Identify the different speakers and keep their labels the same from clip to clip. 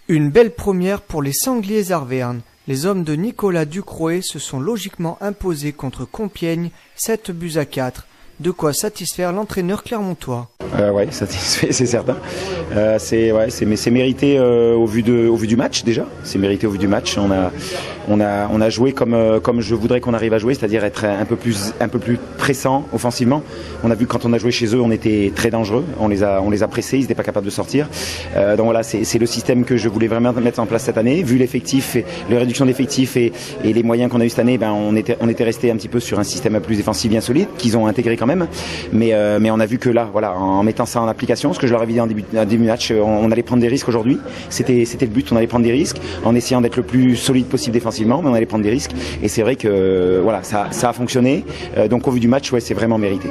Speaker 1: Une belle première pour les Sangliers Arvernes. Les hommes de Nicolas Ducroé se sont logiquement imposés contre Compiègne 7-4. De quoi satisfaire l'entraîneur clermontois.
Speaker 2: Ouais, satisfait, c'est certain. C'est mérité au vu du match déjà. C'est mérité au vu du match. On a joué comme je voudrais qu'on arrive à jouer, c'est-à-dire être un peu plus pressant offensivement. On a vu que quand on a joué chez eux, on était très dangereux. On les a pressés, ils n'étaient pas capables de sortir. Donc voilà, c'est le système que je voulais vraiment mettre en place cette année. Vu l'effectif, la réduction d'effectifs et les moyens qu'on a eu cette année, on était resté un petit peu sur un système plus défensif bien solide qu'ils ont intégré quand même. Mais on a vu que là, voilà, en mettant ça en application, ce que je leur avais dit en début de match, on allait prendre des risques aujourd'hui. C'était le but, on allait prendre des risques en essayant d'être le plus solide possible défensivement, mais on allait prendre des risques. Et c'est vrai que voilà, ça a fonctionné. Donc au vu du match, ouais, c'est vraiment mérité.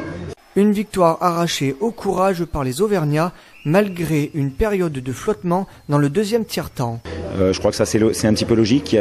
Speaker 1: Une victoire arrachée au courage par les Auvergnats, malgré une période de flottement dans le deuxième tiers-temps.
Speaker 2: Je crois que ça c'est un petit peu logique.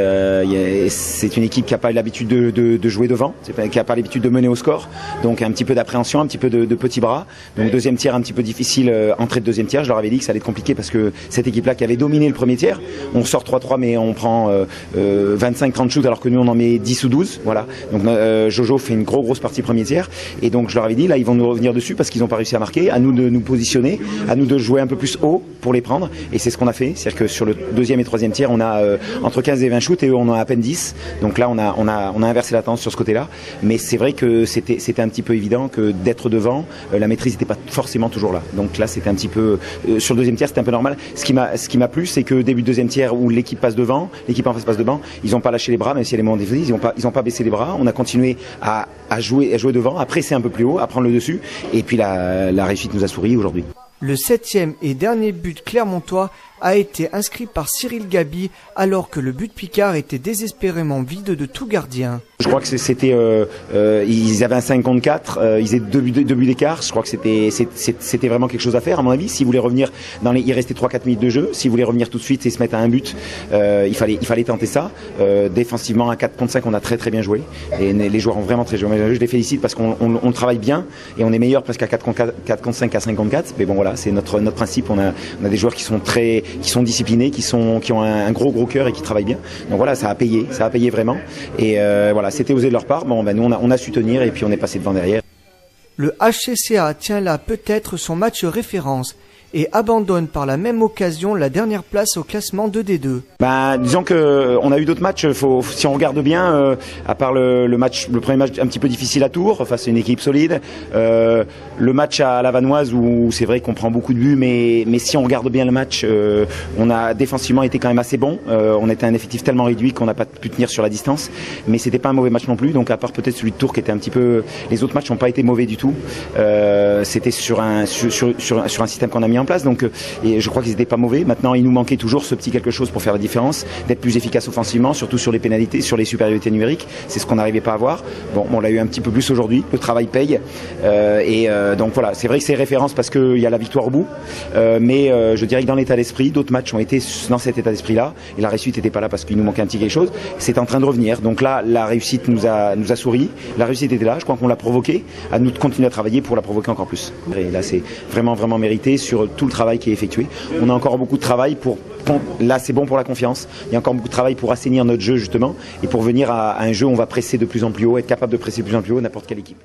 Speaker 2: C'est une équipe qui n'a pas l'habitude de jouer devant, qui n'a pas l'habitude de mener au score, donc un petit peu d'appréhension, un petit peu de petits bras. Donc deuxième tiers un petit peu difficile, entrée de deuxième tiers. Je leur avais dit que ça allait être compliqué parce que cette équipe-là qui avait dominé le premier tiers, on sort 3-3 mais on prend 25-30 shoots alors que nous on en met 10 ou 12. Voilà. Donc Jojo fait une grosse partie premier tiers et donc je leur avais dit là ils vont nous revenir dessus parce qu'ils n'ont pas réussi à marquer. À nous de nous positionner, à nous de jouer un peu plus haut pour les prendre et c'est ce qu'on a fait. C'est-à-dire que sur le deuxième et troisième tiers, on a entre 15 et 20 shoots et eux on en a à peine 10. Donc là on a inversé la tendance sur ce côté-là. Mais c'est vrai que c'était un petit peu évident que d'être devant, la maîtrise n'était pas forcément toujours là. Donc là c'était un petit peu sur le deuxième tiers c'était un peu normal. Ce qui m'a plu c'est que début de deuxième tiers où l'équipe passe devant, l'équipe en face passe devant, ils n'ont pas lâché les bras même si les moments difficiles, ils ont pas baissé les bras. On a continué à jouer devant, à presser un peu plus haut, à prendre le dessus et puis la réussite nous a souri aujourd'hui.
Speaker 1: Le 7e et dernier but clermontois a été inscrit par Cyril Gabi alors que le but Picard était désespérément vide de tout gardien.
Speaker 2: Je crois que c'était ils avaient un 5 contre 4, ils avaient deux buts d'écart. Je crois que c'était vraiment quelque chose à faire à mon avis. S'ils voulaient revenir il restait 3-4 minutes de jeu. S'ils voulaient revenir tout de suite et se mettre à un but, il fallait tenter ça. Défensivement à 4 contre 5, on a très bien joué et les joueurs ont vraiment très joué. Je les félicite parce qu'on travaille bien et on est meilleur presque à 4 contre 5 qu'à 5 contre 4. Mais bon voilà, c'est notre principe. On a des joueurs qui sont disciplinés, qui ont un gros cœur et qui travaillent bien. Donc voilà, ça a payé vraiment. Et voilà, c'était osé de leur part. Bon, nous on a su tenir et puis on est passé devant derrière.
Speaker 1: Le HCCA tient là peut-être son match référence et abandonne par la même occasion la dernière place au classement 2D2.
Speaker 2: Disons que on a eu d'autres matchs. Si on regarde bien, à part le premier match un petit peu difficile à Tours face à une équipe solide, le match à la Vanoise où c'est vrai qu'on prend beaucoup de buts, mais si on regarde bien le match, on a défensivement été quand même assez bon. On était un effectif tellement réduit qu'on n'a pas pu tenir sur la distance, mais c'était pas un mauvais match non plus. Donc à part peut-être celui de Tours qui était un petit peu, les autres matchs n'ont pas été mauvais du tout. C'était sur un système qu'on a mis en place, donc et je crois qu'ils n'étaient pas mauvais. Maintenant il nous manquait toujours ce petit quelque chose pour faire la différence, d'être plus efficace offensivement, surtout sur les pénalités, sur les supériorités numériques. C'est ce qu'on n'arrivait pas à avoir. Bon, on l'a eu un petit peu plus aujourd'hui, le travail paye donc voilà, c'est vrai que c'est référence parce qu'il y a la victoire au bout, mais je dirais que dans l'état d'esprit, d'autres matchs ont été dans cet état d'esprit là et la réussite n'était pas là parce qu'il nous manquait un petit quelque chose. C'est en train de revenir, donc là la réussite nous a souri, la réussite était là, je crois qu'on l'a provoqué, à nous de continuer à travailler pour la provoquer encore plus. Et là c'est vraiment mérité sur tout le travail qui est effectué. On a encore beaucoup de travail là c'est bon pour la confiance, il y a encore beaucoup de travail pour assainir notre jeu justement et pour venir à un jeu où on va presser de plus en plus haut, être capable de presser de plus en plus haut n'importe quelle équipe.